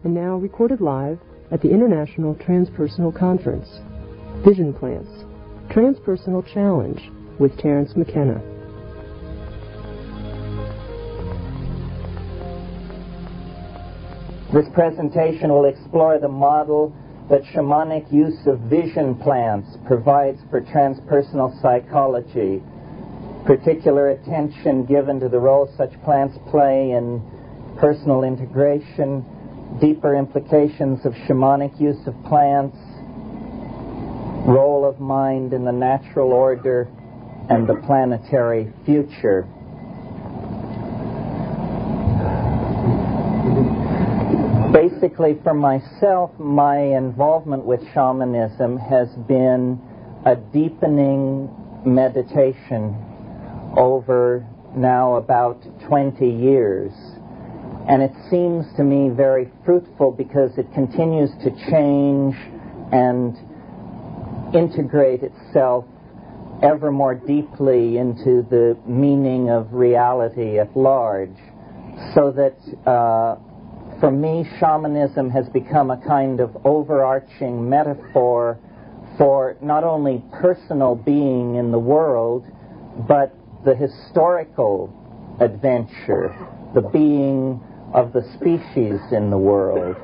and now recorded live at the International Transpersonal Conference. Vision Plants, Transpersonal Challenge with Terence McKenna. This presentation will explore the model that shamanic use of vision plants provides for transpersonal psychology. Particular attention given to the role such plants play in personal integration, deeper implications of shamanic use of plants, role of mind in the natural order, and the planetary future. Basically, for myself, my involvement with shamanism has been a deepening meditation over now about 20 years. And it seems to me very fruitful because it continues to change and integrate itself ever more deeply into the meaning of reality at large. So that for me, shamanism has become a kind of overarching metaphor for not only personal being in the world, but the historical adventure, the being of the species in the world.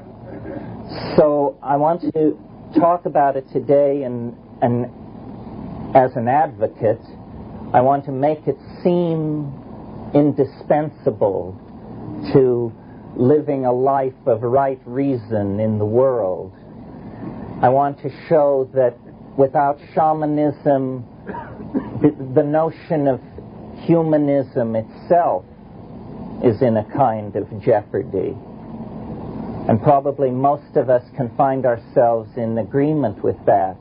So I want to talk about it today, and as an advocate, I want to make it seem indispensable to living a life of right reason in the world. I want to show that without shamanism, the notion of humanism itself is in a kind of jeopardy. And probably most of us can find ourselves in agreement with that.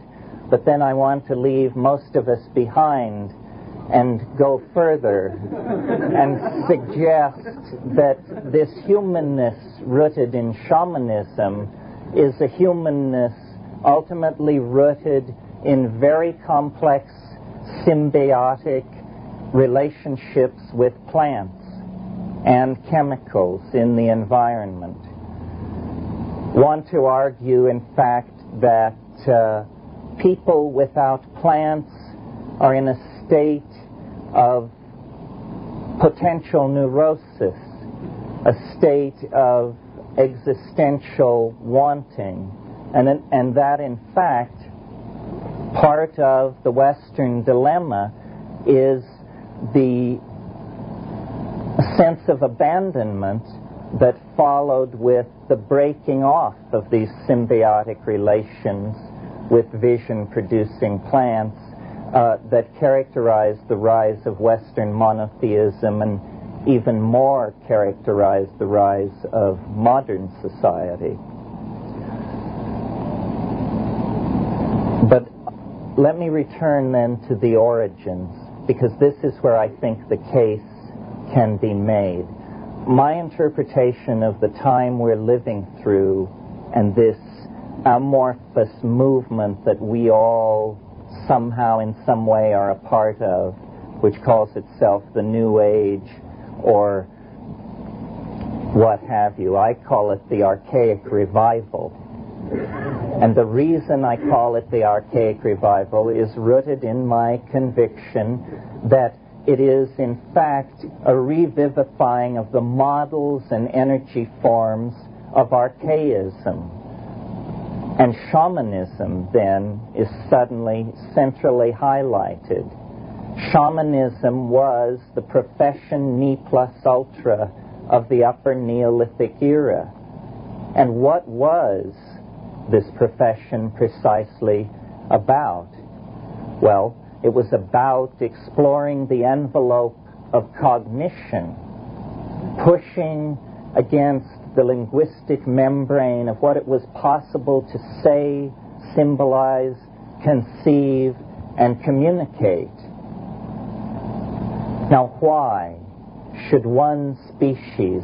But then I want to leave most of us behind and go further and suggest that this humanness rooted in shamanism is a humanness ultimately rooted in very complex symbiotic relationships with plants and chemicals in the environment. Want to argue, in fact, that people without plants are in a state of potential neurosis, a state of existential wanting, and that, in fact, part of the Western dilemma is the sense of abandonment that followed with the breaking off of these symbiotic relations with vision-producing plants that characterized the rise of Western monotheism and even more characterized the rise of modern society. But let me return then to the origins, because this is where I think the case can be made. My interpretation of the time we're living through and this amorphous movement that we all somehow in some way are a part of, which calls itself the New Age or what have you. I call it the Archaic Revival. And the reason I call it the Archaic Revival is rooted in my conviction that it is, in fact, a revivifying of the models and energy forms of archaism. And shamanism, then, is suddenly centrally highlighted. Shamanism was the profession ne plus ultra of the Upper Neolithic era. And what was this profession precisely about? Well, it was about exploring the envelope of cognition, pushing against the linguistic membrane of what it was possible to say, symbolize, conceive, and communicate. Now, why should one species,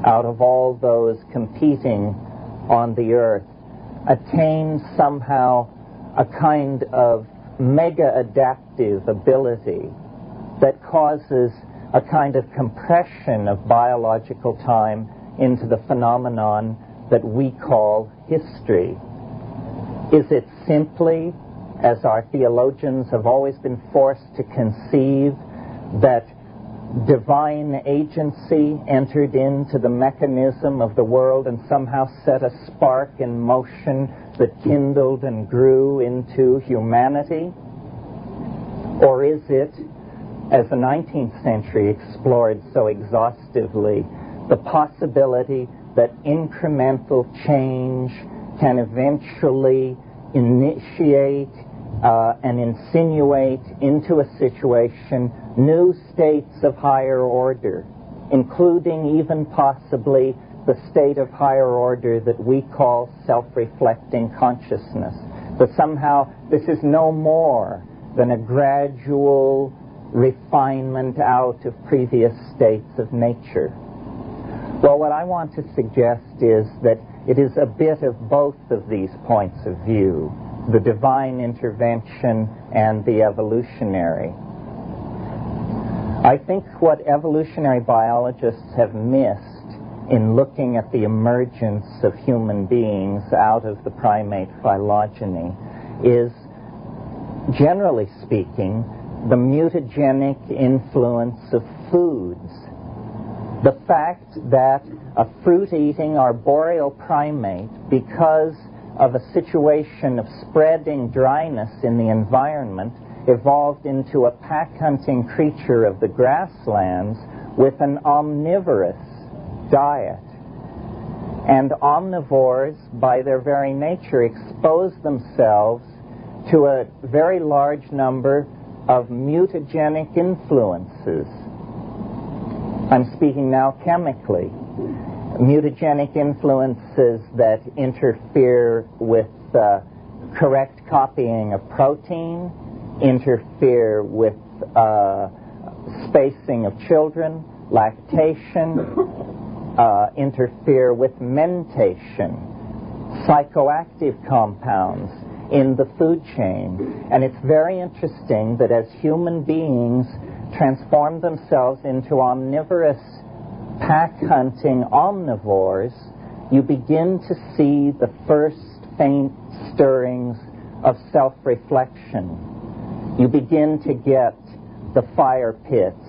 out of all those competing on the earth, attain somehow a kind of mega-adaptive ability that causes a kind of compression of biological time into the phenomenon that we call history? Is it simply, as our theologians have always been forced to conceive, that divine agency entered into the mechanism of the world and somehow set a spark in motion that kindled and grew into humanity? Or is it, as the 19th century explored so exhaustively, the possibility that incremental change can eventually initiate and insinuate into a situation new states of higher order, including even possibly the state of higher order that we call self-reflecting consciousness? That somehow this is no more than a gradual refinement out of previous states of nature. Well, what I want to suggest is that it is a bit of both of these points of view, the divine intervention and the evolutionary. I think what evolutionary biologists have missed in looking at the emergence of human beings out of the primate phylogeny is, generally speaking, the mutagenic influence of foods. The fact that a fruit-eating arboreal primate, because of a situation of spreading dryness in the environment, evolved into a pack-hunting creature of the grasslands with an omnivorous diet. And omnivores, by their very nature, expose themselves to a very large number of mutagenic influences. I'm speaking now chemically. Mutagenic influences that interfere with correct copying of protein, interfere with spacing of children, lactation, interfere with mentation, psychoactive compounds in the food chain. And it's very interesting that as human beings transform themselves into omnivorous pack-hunting omnivores, you begin to see the first faint stirrings of self-reflection. You begin to get the fire pits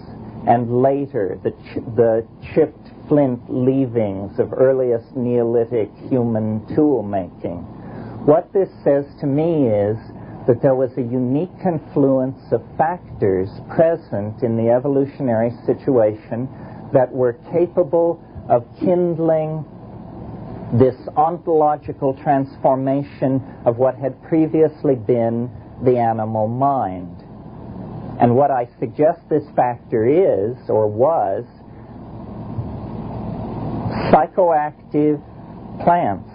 and later the chipped flint leavings of earliest Neolithic human tool making. What this says to me is that there was a unique confluence of factors present in the evolutionary situation that were capable of kindling this ontological transformation of what had previously been the animal mind. And what I suggest this factor is, or was, psychoactive plants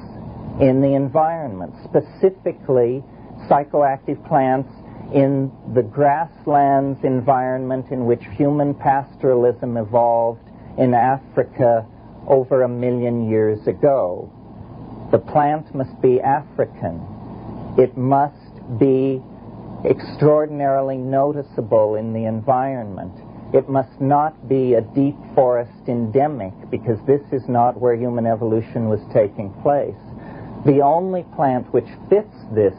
in the environment, specifically psychoactive plants in the grasslands environment in which human pastoralism evolved in Africa over 1 million years ago. The plant must be African. It must be extraordinarily noticeable in the environment. It must not be a deep forest endemic, because this is not where human evolution was taking place. The only plant which fits this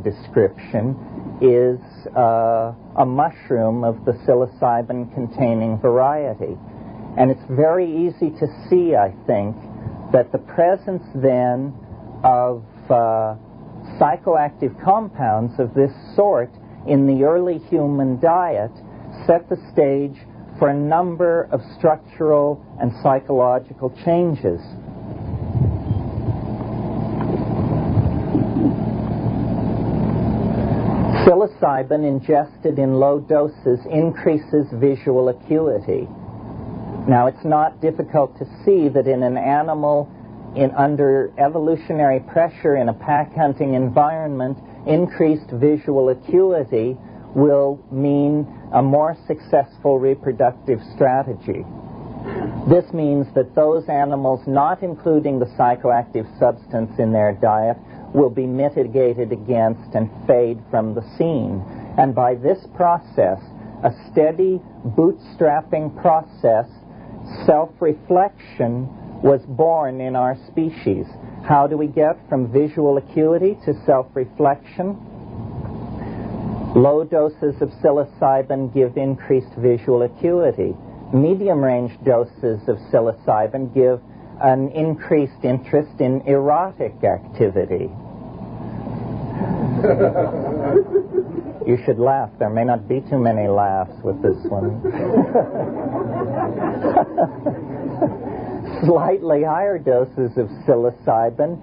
description is a mushroom of the psilocybin-containing variety. And it's very easy to see, I think, that the presence then of psychoactive compounds of this sort in the early human diet set the stage for a number of structural and psychological changes. Psilocybin ingested in low doses increases visual acuity. Now, it's not difficult to see that in an animal under evolutionary pressure in a pack-hunting environment, increased visual acuity will mean a more successful reproductive strategy. This means that those animals not including the psychoactive substance in their diet will be mitigated against and fade from the scene. And by this process, a steady bootstrapping process, self-reflection was born in our species. How do we get from visual acuity to self-reflection? Low doses of psilocybin give increased visual acuity. Medium-range doses of psilocybin give an increased interest in erotic activity. You should laugh. There may not be too many laughs with this one. Slightly higher doses of psilocybin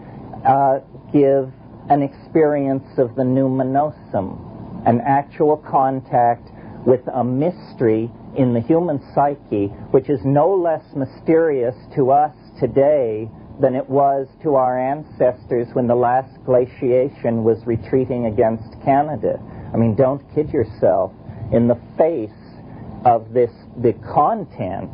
give an experience of the numinosum, an actual contact with a mystery in the human psyche, which is no less mysterious to us today than it was to our ancestors when the last glaciation was retreating against Canada. I mean, don't kid yourself. In the face of this, the content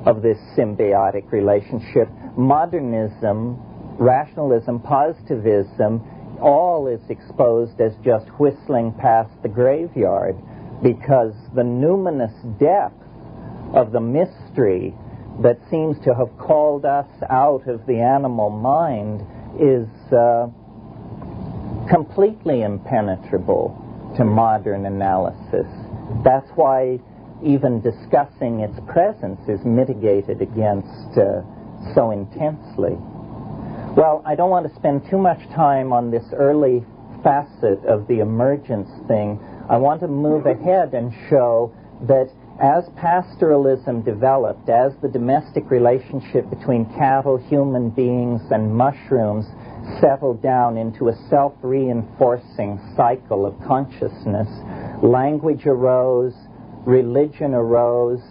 of this symbiotic relationship, modernism, rationalism, positivism, all is exposed as just whistling past the graveyard, because the numinous depth of the mystery that seems to have called us out of the animal mind is completely impenetrable to modern analysis. That's why even discussing its presence is mitigated against so intensely. Well, I don't want to spend too much time on this early facet of the emergence thing. I want to move ahead and show that as pastoralism developed, as the domestic relationship between cattle, human beings, and mushrooms settled down into a self-reinforcing cycle of consciousness, language arose, religion arose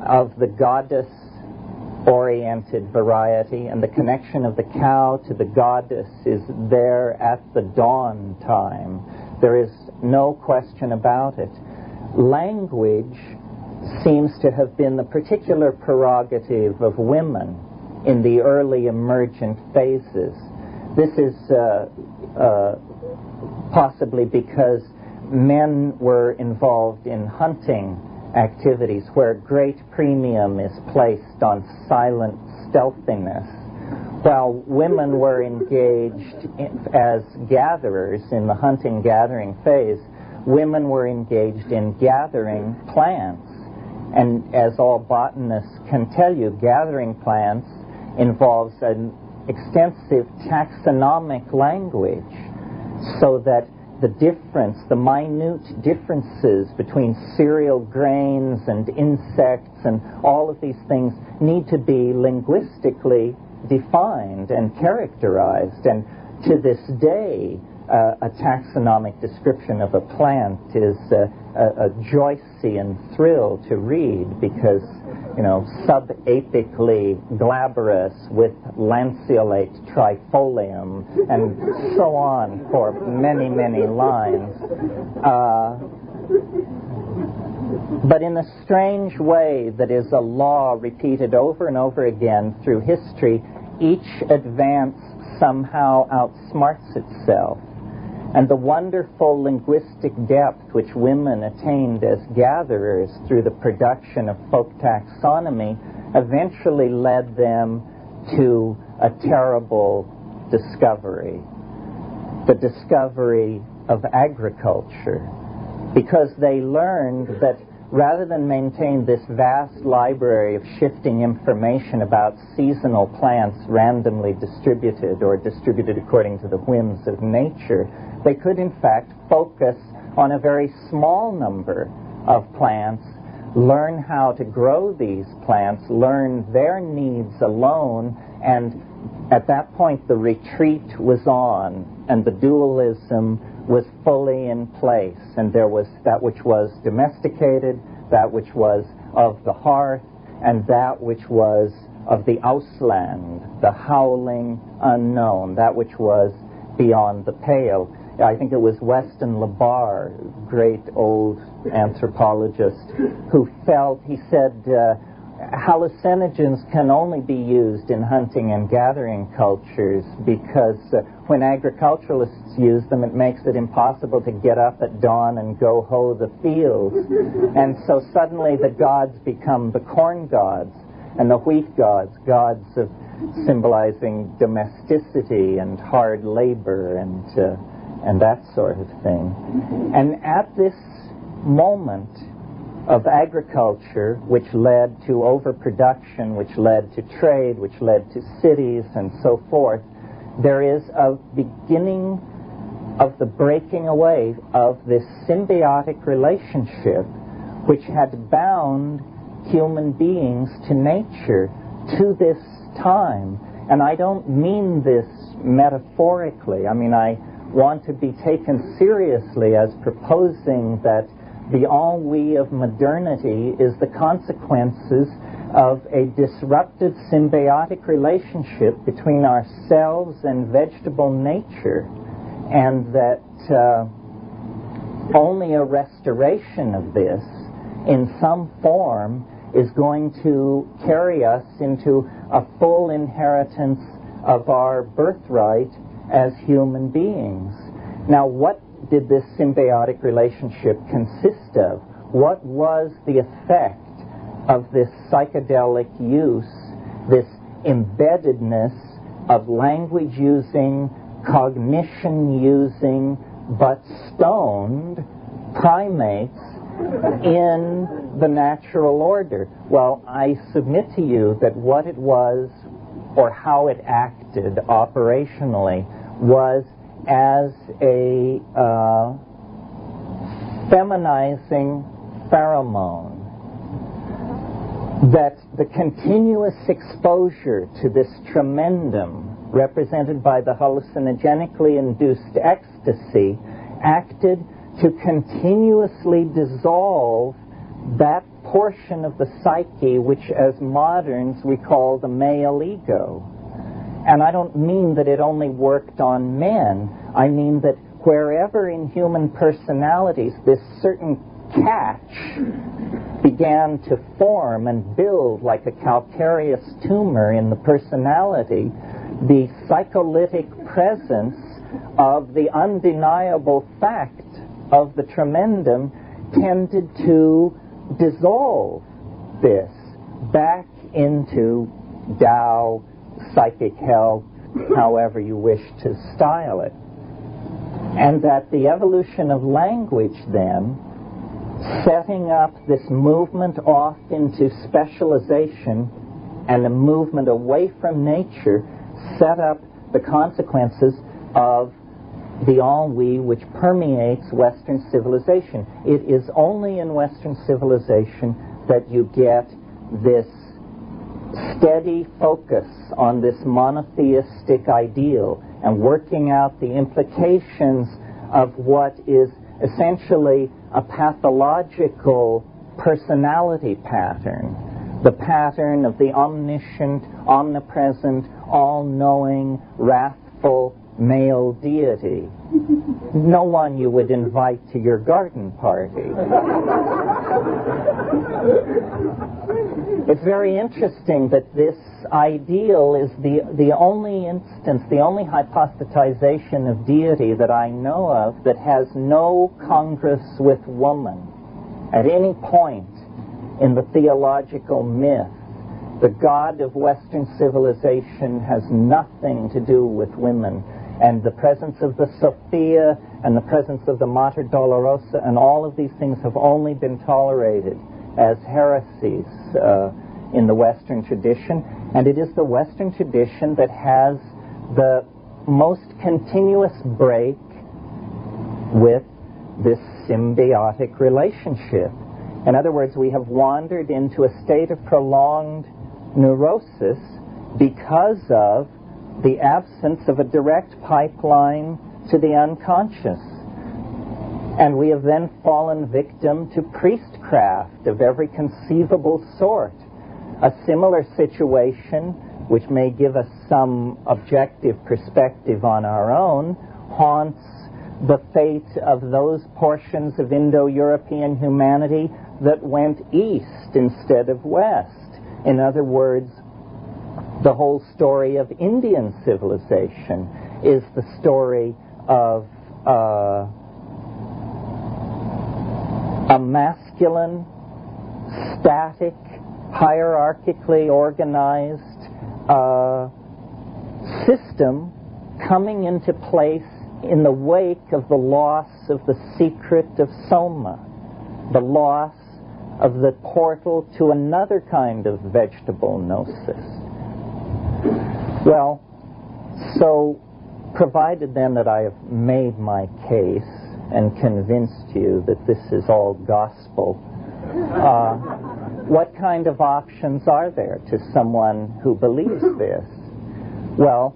of the goddess-oriented variety, and the connection of the cow to the goddess is there at the dawn time. There is no question about it. Language seems to have been the particular prerogative of women in the early emergent phases. This is possibly because men were involved in hunting activities where great premium is placed on silent stealthiness, while women were engaged as gatherers in the hunting-gathering phase. Women were engaged in gathering plants. And as all botanists can tell you, gathering plants involves an extensive taxonomic language, so that the difference, the minute differences between cereal grains and insects and all of these things need to be linguistically defined and characterized. And to this day, a taxonomic description of a plant is a Joycean thrill to read, because, you know, subapically glabrous with lanceolate trifolium, and so on for many, many lines. But in a strange way that is a law repeated over and over again through history, each advance somehow outsmarts itself. And the wonderful linguistic depth which women attained as gatherers through the production of folk taxonomy eventually led them to a terrible discovery, the discovery of agriculture, because they learned that rather than maintain this vast library of shifting information about seasonal plants randomly distributed or distributed according to the whims of nature, they could in fact focus on a very small number of plants, learn how to grow these plants, learn their needs alone, and at that point the retreat was on, and the dualism was fully in place, and there was that which was domesticated, that which was of the hearth, and that which was of the Ausland, the howling unknown, that which was beyond the pale. I think it was Weston LeBar, great old anthropologist, who felt, he said, hallucinogens can only be used in hunting and gathering cultures because when agriculturalists use them, it makes it impossible to get up at dawn and go hoe the fields. And so suddenly the gods become the corn gods. and the wheat gods, gods of symbolizing domesticity and hard labor and that sort of thing. And at this moment of agriculture, which led to overproduction, which led to trade, which led to cities, and so forth, there is a beginning of the breaking away of this symbiotic relationship which had bound human beings to nature to this time. And I don't mean this metaphorically. I mean, I want to be taken seriously as proposing that the ennui of modernity is the consequences of a disrupted symbiotic relationship between ourselves and vegetable nature, and that only a restoration of this in some form is going to carry us into a full inheritance of our birthright as human beings. Now, what did this symbiotic relationship consist of? What was the effect of this psychedelic use, this embeddedness of language-using, cognition-using, but stoned primates in the natural order? Well, I submit to you that what it was, or how it acted operationally, was as a feminizing pheromone, that the continuous exposure to this tremendum, represented by the hallucinogenically induced ecstasy, acted to continuously dissolve that portion of the psyche which, as moderns, we call the male ego. And I don't mean that it only worked on men. I mean that wherever in human personalities this certain catch began to form and build like a calcareous tumor in the personality, the psycholytic presence of the undeniable fact of the tremendum tended to dissolve this back into Tao, psychic health, however you wish to style it. And that the evolution of language then, setting up this movement off into specialization and a movement away from nature, set up the consequences of the ennui which permeates Western civilization. It is only in Western civilization that you get this steady focus on this monotheistic ideal and working out the implications of what is essentially a pathological personality pattern, the pattern of the omniscient, omnipresent, all-knowing, wrathful male deity. No one you would invite to your garden party. It's very interesting that this ideal is the only instance, the only hypostatization of deity that I know of that has no congress with woman. At any point in the theological myth, the God of Western civilization has nothing to do with women. And the presence of the Sophia and the presence of the Mater Dolorosa and all of these things have only been tolerated as heresies in the Western tradition. And it is the Western tradition that has the most continuous break with this symbiotic relationship. In other words, we have wandered into a state of prolonged neurosis because of the absence of a direct pipeline to the unconscious. And we have then fallen victim to priestcraft of every conceivable sort. A similar situation, which may give us some objective perspective on our own, haunts the fate of those portions of Indo-European humanity that went east instead of west. In other words, the whole story of Indian civilization is the story of a masculine, static, hierarchically organized system coming into place in the wake of the loss of the secret of Soma, the loss of the portal to another kind of vegetable gnosis. Well, so provided then that I have made my case and convinced you that this is all gospel, what kind of options are there to someone who believes this? Well,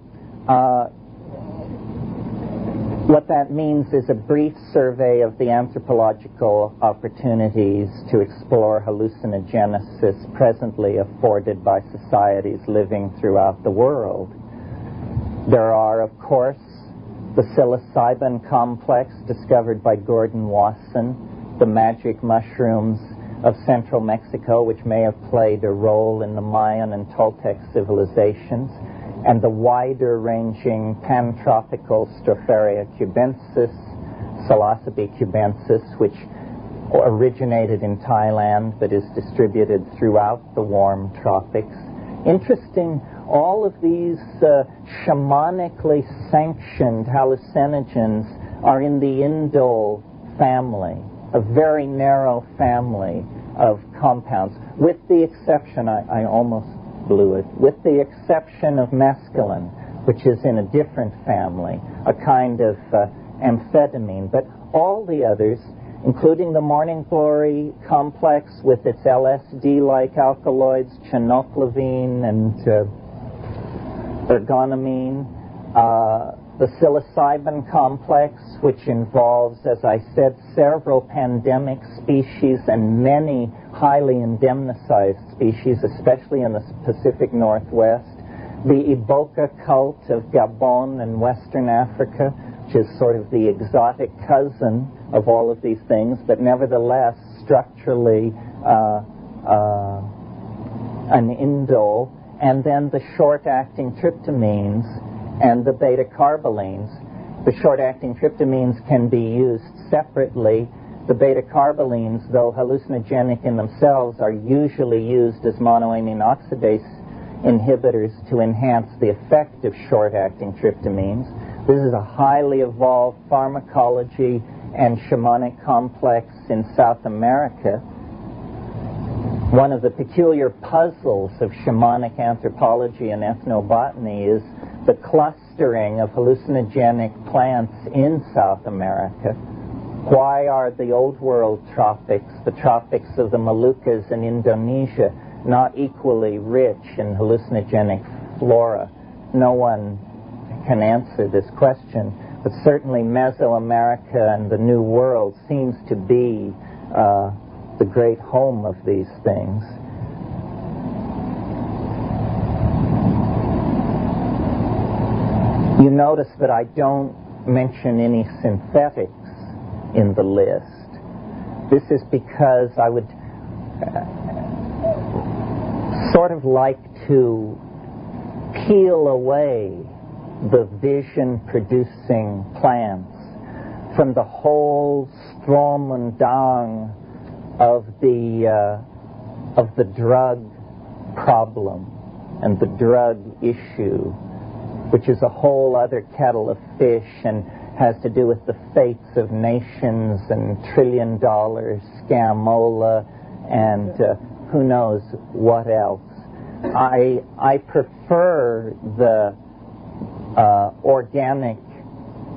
what that means is a brief survey of the anthropological opportunities to explore hallucinogenesis presently afforded by societies living throughout the world. There are, of course, the psilocybin complex discovered by Gordon Wasson, the magic mushrooms of central Mexico, which may have played a role in the Mayan and Toltec civilizations, and the wider-ranging pantropical Stropharia cubensis, Psilocybe cubensis, which originated in Thailand but is distributed throughout the warm tropics. Interesting, all of these shamanically sanctioned hallucinogens are in the indole family, a very narrow family of compounds, with the exception, I almost blew it, with the exception of mescaline, which is in a different family, a kind of amphetamine. But all the others, including the morning glory complex with its LSD-like alkaloids, chenoclavine and ergonomine, the psilocybin complex, which involves, as I said, several pandemic species and many highly indemnized species, especially in the Pacific Northwest, the Iboka cult of Gabon and Western Africa, which is sort of the exotic cousin of all of these things, but nevertheless structurally an indole, and then the short-acting tryptamines and the beta-carbolines. The short-acting tryptamines can be used separately. The beta-carbolines, though hallucinogenic in themselves, are usually used as monoamine oxidase inhibitors to enhance the effect of short-acting tryptamines. This is a highly evolved pharmacology and shamanic complex in South America. One of the peculiar puzzles of shamanic anthropology and ethnobotany is the clustering of hallucinogenic plants in South America. Why are the Old World tropics, the tropics of the Moluccas and Indonesia, not equally rich in hallucinogenic flora? No one can answer this question, but certainly Mesoamerica and the New World seems to be the great home of these things. You notice that I don't mention any synthetics in the list. This is because I would sort of like to peel away the vision-producing plants from the whole Strom und Drang of the drug problem and the drug issue, which is a whole other kettle of fish and has to do with the fates of nations and trillion-dollar scamola and who knows what else. I prefer the organic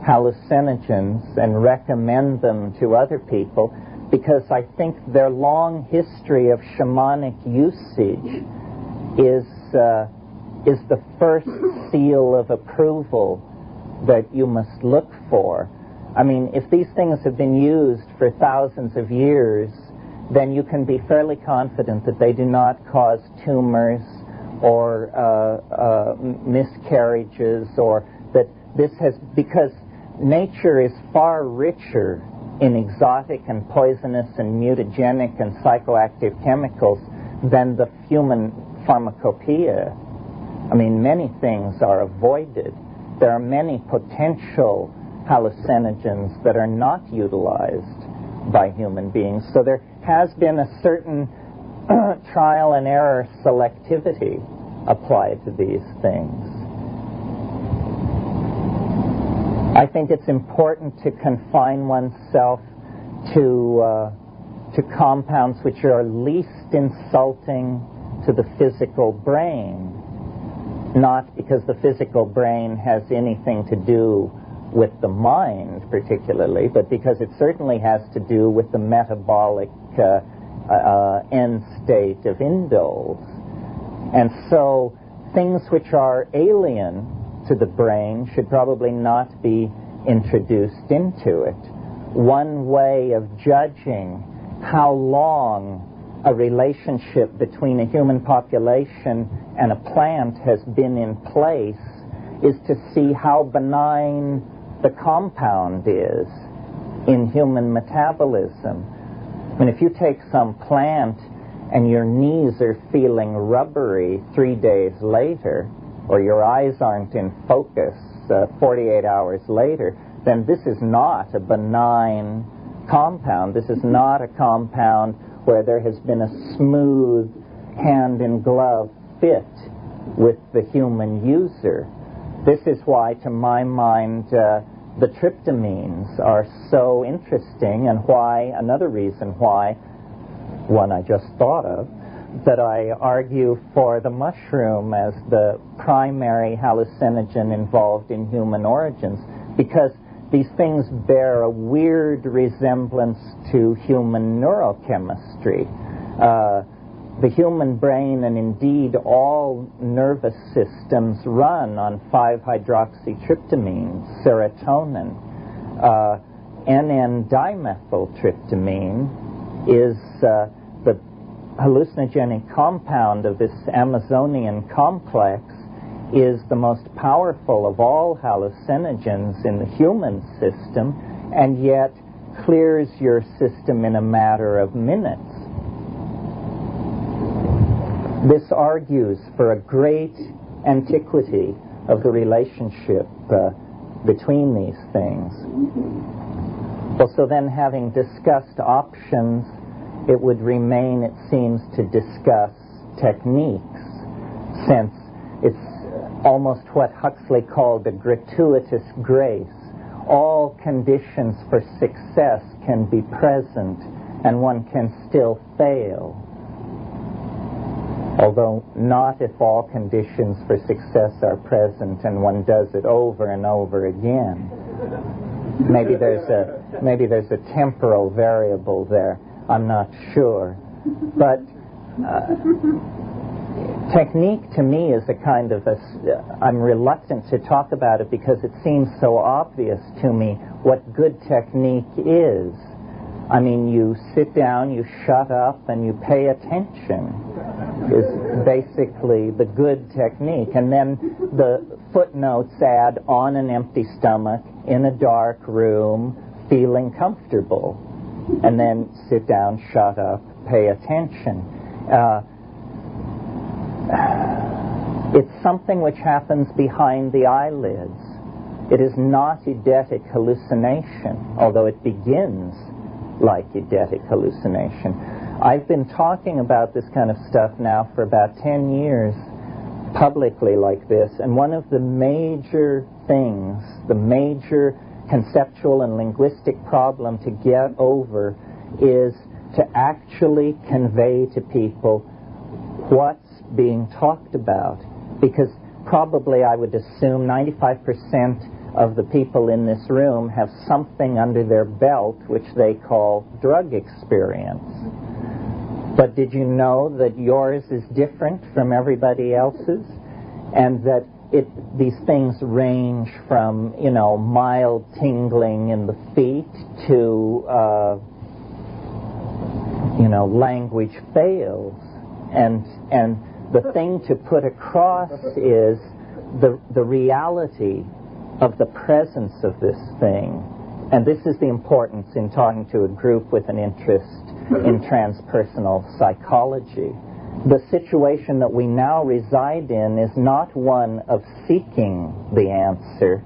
hallucinogens and recommend them to other people because I think their long history of shamanic usage is the first seal of approval that you must look for. I mean, if these things have been used for thousands of years, then you can be fairly confident that they do not cause tumors or miscarriages, or that this has, because nature is far richer in exotic and poisonous and mutagenic and psychoactive chemicals than the human pharmacopoeia. I mean, many things are avoided. There are many potential hallucinogens that are not utilized by human beings. So there has been a certain trial and error selectivity apply to these things. I think it's important to confine oneself to compounds which are least insulting to the physical brain, not because the physical brain has anything to do with the mind particularly, but because it certainly has to do with the metabolic end state of indoles. And so things which are alien to the brain should probably not be introduced into it. One way of judging how long a relationship between a human population and a plant has been in place is to see how benign the compound is in human metabolism. I mean, if you take some plant and your knees are feeling rubbery 3 days later, or your eyes aren't in focus 48 hours later, then this is not a benign compound. This is not a compound where there has been a smooth hand-in-glove fit with the human user. This is why, to my mind, the tryptamines are so interesting, and why, another reason why, one I just thought of, that I argue for the mushroom as the primary hallucinogen involved in human origins, because these things bear a weird resemblance to human neurochemistry. The human brain, and indeed all nervous systems, run on 5-hydroxytryptamine, serotonin. N,N-dimethyltryptamine is the hallucinogenic compound of this Amazonian complex, is the most powerful of all hallucinogens in the human system, and yet clears your system in a matter of minutes. This argues for a great antiquity of the relationship between these things. Well, so then, having discussed options, it would remain, it seems, to discuss techniques, since it's almost what Huxley called a gratuitous grace. All conditions for success can be present, and one can still fail. Although not if all conditions for success are present and one does it over and over again. Maybe there's a temporal variable there. I'm not sure. But technique to me is a kind of I'm reluctant to talk about it because it seems so obvious to me what good technique is. I mean, you sit down, you shut up, and you pay attention is basically the good technique. And then the footnotes add, on an empty stomach, in a dark room, feeling comfortable. And then sit down, shut up, pay attention. It's something which happens behind the eyelids. It is not eidetic hallucination, although it begins like eidetic hallucination. I've been talking about this kind of stuff now for about 10 years, publicly like this, and one of the major things, the major conceptual and linguistic problem to get over is to actually convey to people what's being talked about. Because probably, I would assume, 95% of the people in this room have something under their belt which they call drug experience. But did you know that yours is different from everybody else's? And that these things range from, mild tingling in the feet to, language fails. And the thing to put across is the reality of the presence of this thing. And this is the importance in talking to a group with an interest in transpersonal psychology. The situation that we now reside in is not one of seeking the answer,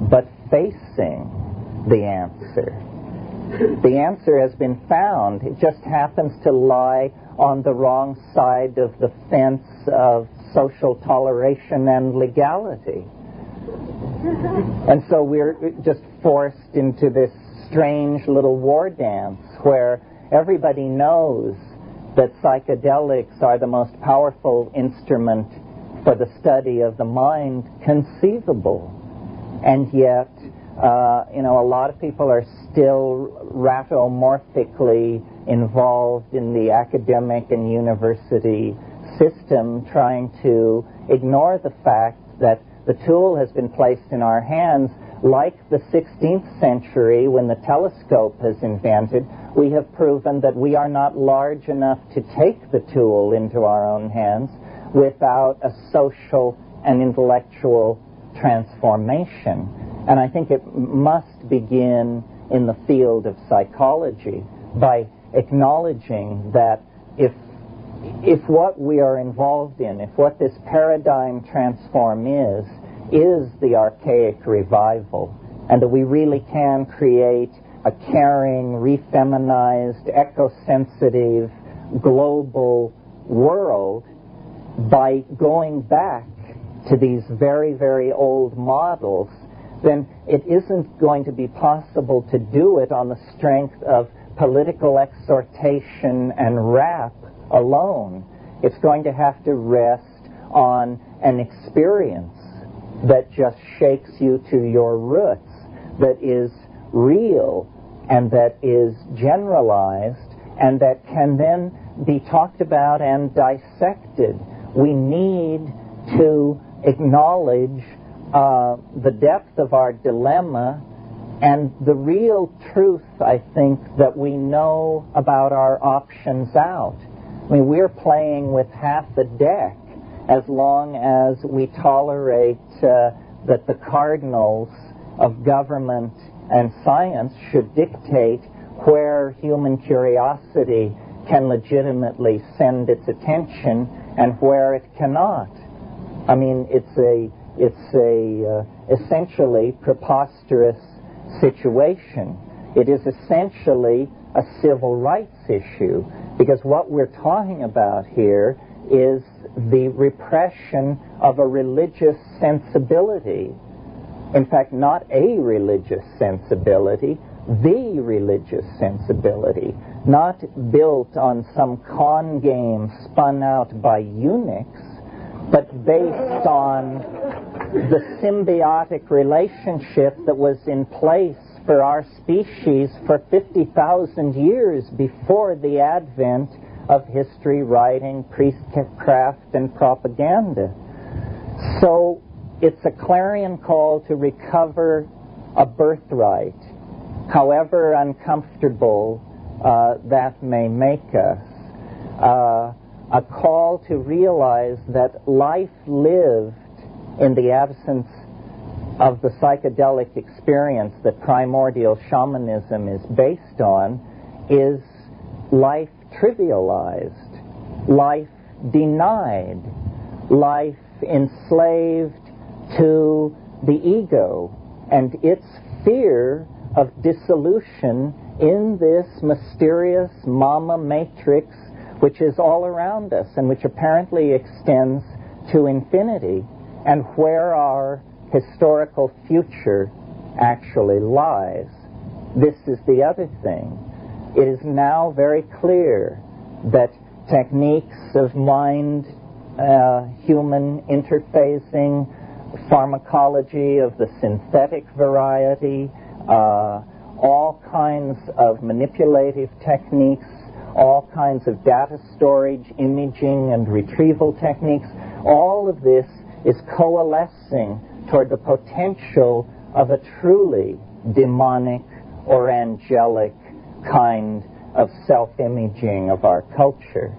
but facing the answer. The answer has been found. It just happens to lie on the wrong side of the fence of social toleration and legality. And so we're just forced into this strange little war dance where everybody knows that psychedelics are the most powerful instrument for the study of the mind conceivable. And yet, a lot of people are still ratomorphically involved in the academic and university system, trying to ignore the fact that the tool has been placed in our hands. Like the 16th century, when the telescope was invented, we have proven that we are not large enough to take the tool into our own hands without a social and intellectual transformation. And I think it must begin in the field of psychology by acknowledging that if what we are involved in, if what this paradigm transform is the archaic revival, and that we really can create a caring, refeminized, eco-sensitive, global world by going back to these very, very old models, then it isn't going to be possible to do it on the strength of political exhortation and rap alone. It's going to have to rest on an experience that just shakes you to your roots, that is real and that is generalized and that can then be talked about and dissected. We need to acknowledge the depth of our dilemma and the real truth, I think, that we know about our options out. I mean, we're playing with half the deck as long as we tolerate that the cardinals of government and science should dictate where human curiosity can legitimately send its attention and where it cannot. I mean, it's a essentially preposterous situation. It is essentially a civil rights issue, because what we're talking about here is the repression of a religious sensibility. In fact, not a religious sensibility, the religious sensibility, not built on some con game spun out by eunuchs, but based on the symbiotic relationship that was in place for our species for 50,000 years before the advent of history writing, priestcraft, and propaganda. So it's a clarion call to recover a birthright, however uncomfortable that may make us. A call to realize that life lived in the absence of the psychedelic experience that primordial shamanism is based on is life trivialized, life denied, life enslaved to the ego and its fear of dissolution in this mysterious mama matrix which is all around us and which apparently extends to infinity, and where our historical future actually lies. This is the other thing. It is now very clear that techniques of mind, human interfacing, pharmacology of the synthetic variety, all kinds of manipulative techniques, all kinds of data storage, imaging, and retrieval techniques, all of this is coalescing toward the potential of a truly demonic or angelic kind of self-imaging of our culture.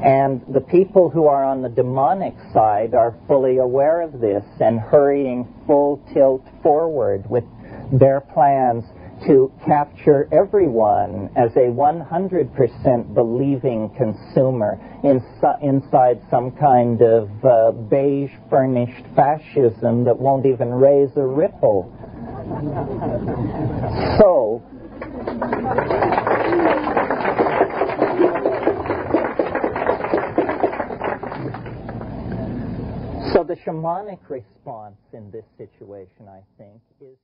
And the people who are on the demonic side are fully aware of this and hurrying full tilt forward with their plans to capture everyone as a 100% believing consumer inside some kind of beige-furnished fascism that won't even raise a ripple. So, the shamanic response in this situation, I think, is